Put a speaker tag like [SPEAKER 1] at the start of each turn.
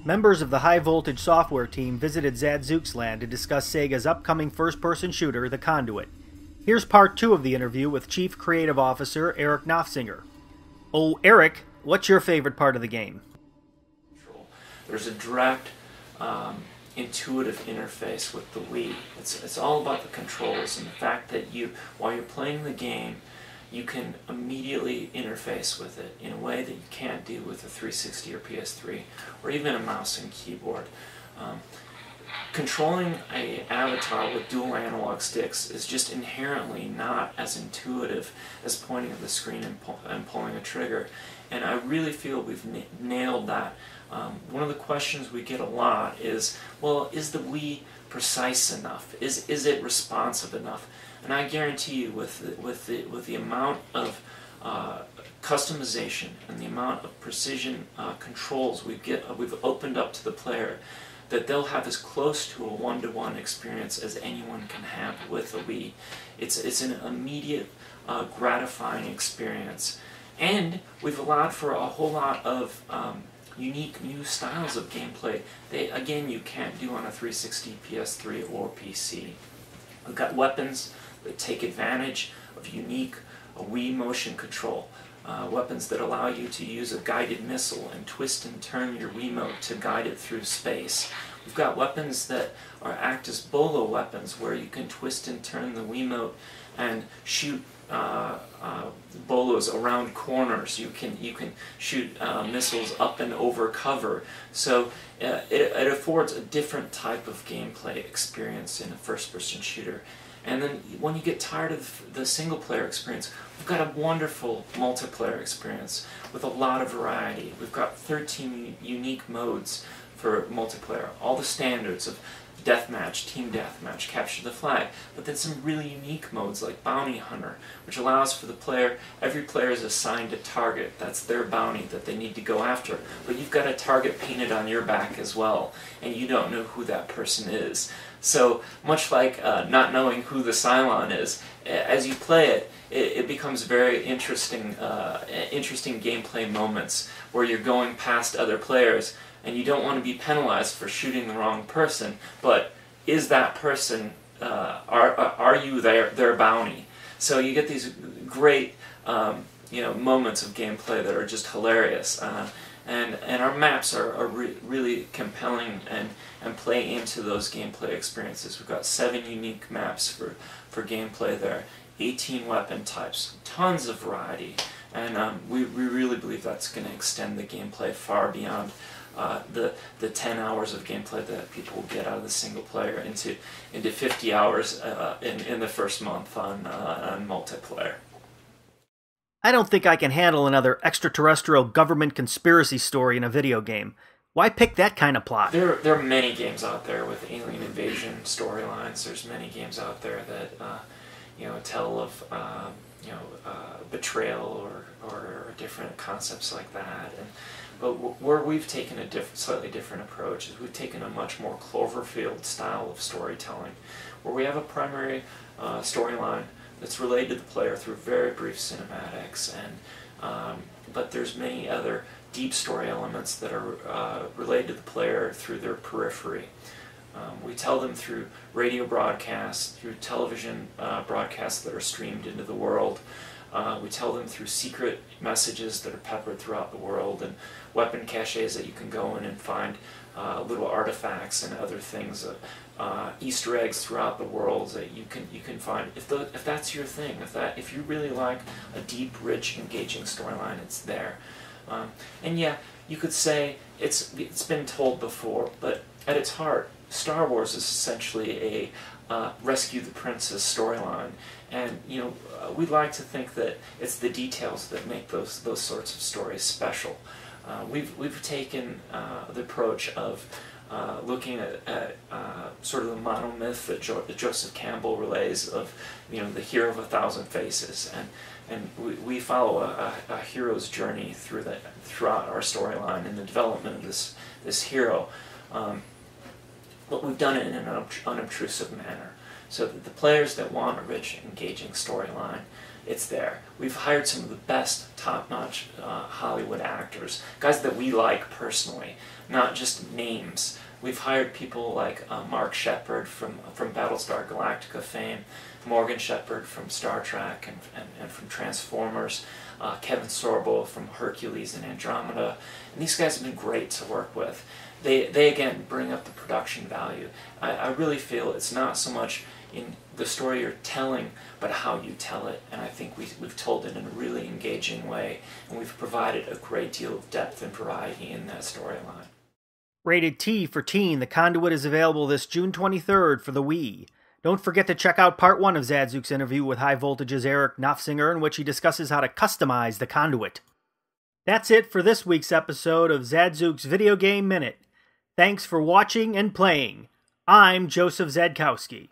[SPEAKER 1] Members of the High Voltage software team visited Zadzooks land to discuss Sega's upcoming first-person shooter, The Conduit. Here's part 2 of the interview with Chief Creative Officer Eric Nofsinger. Oh, Eric, what's your favorite part of the game?
[SPEAKER 2] There's a direct, intuitive interface with the Wii. It's all about the controls and the fact that while you're playing the game, you can immediately interface with it in a way that you can't do with a 360 or PS3 or even a mouse and keyboard. Controlling an avatar with dual analog sticks is just inherently not as intuitive as pointing at the screen and pulling a trigger. And I really feel we've nailed that. One of the questions we get a lot is, well, is the Wii precise enough? Is it responsive enough? And I guarantee you, with the amount of customization and the amount of precision controls we've opened up to the player, that they'll have as close to a one-to-one experience as anyone can have with a Wii. It's an immediate, gratifying experience, and we've allowed for a whole lot of unique new styles of gameplay that, again, you can't do on a 360, PS3, or PC. We've got weapons that take advantage of unique Wii motion control. Weapons that allow you to use a guided missile and twist and turn your Wiimote to guide it through space. We've got weapons that act as bolo weapons, where you can twist and turn the Wiimote and shoot bolos around corners. You can shoot missiles up and over cover. So it affords a different type of gameplay experience in a first-person shooter. And then when you get tired of the single-player experience, we've got a wonderful multiplayer experience with a lot of variety. We've got 13 unique modes for multiplayer, all the standards of deathmatch, team deathmatch, capture the flag, but then some really unique modes like bounty hunter, which allows for the player, every player is assigned a target. That's their bounty that they need to go after, but you've got a target painted on your back as well, and you don't know who that person is. So much like not knowing who the Cylon is, as you play it, it becomes very interesting gameplay moments where you're going past other players and you don't want to be penalized for shooting the wrong person, but is that person, are you their bounty? So you get these great moments of gameplay that are just hilarious. And our maps are really compelling and play into those gameplay experiences. We've got 7 unique maps for gameplay there, 18 weapon types, tons of variety, and we really believe that's going to extend the gameplay far beyond the 10 hours of gameplay that people will get out of the single player into 50 hours in the first month on multiplayer.
[SPEAKER 1] I don't think I can handle another extraterrestrial government conspiracy story in a video game. Why pick that kind of plot?
[SPEAKER 2] There are many games out there with alien invasion storylines. There's many games out there that tell of betrayal or different concepts like that. But where we've taken a slightly different approach is we've taken a much more Cloverfield style of storytelling, where we have a primary storyline that's related to the player through very brief cinematics, but there's many other deep story elements that are related to the player through their periphery. We tell them through radio broadcasts, through television broadcasts that are streamed into the world. We tell them through secret messages that are peppered throughout the world, and weapon caches that you can go in and find little artifacts and other things, Easter eggs throughout the world that you can find. If that's your thing, if you really like a deep, rich, engaging storyline, it's there. And yeah, you could say it's been told before, but at its heart, Star Wars is essentially a rescue the princess storyline, and we'd like to think that it's the details that make those sorts of stories special. We've taken the approach of looking at sort of the monomyth that Joseph Campbell relays of the hero of 1,000 faces, and we follow a hero's journey throughout our storyline and the development of this hero. But we've done it in an unobtrusive manner, so that the players that want a rich, engaging storyline, it's there. We've hired some of the best, top-notch Hollywood actors, guys that we like personally, not just names. We've hired people like Mark Shepard from Battlestar Galactica fame, Morgan Shepard from Star Trek and from Transformers, Kevin Sorbo from Hercules and Andromeda, and these guys have been great to work with. They again bring up the production value. I really feel it's not so much in the story you're telling, but how you tell it, and I think we've told it in a really engaging way, and we've provided a great deal of depth and variety in that storyline.
[SPEAKER 1] Rated T for Teen, The Conduit is available this June 23rd for the Wii. Don't forget to check out part 1 of Zadzooks' interview with High Voltage's Eric Nofsinger, in which he discusses how to customize the Conduit. That's it for this week's episode of Zadzooks Video Game Minute. Thanks for watching and playing. I'm Joseph Zadkowski.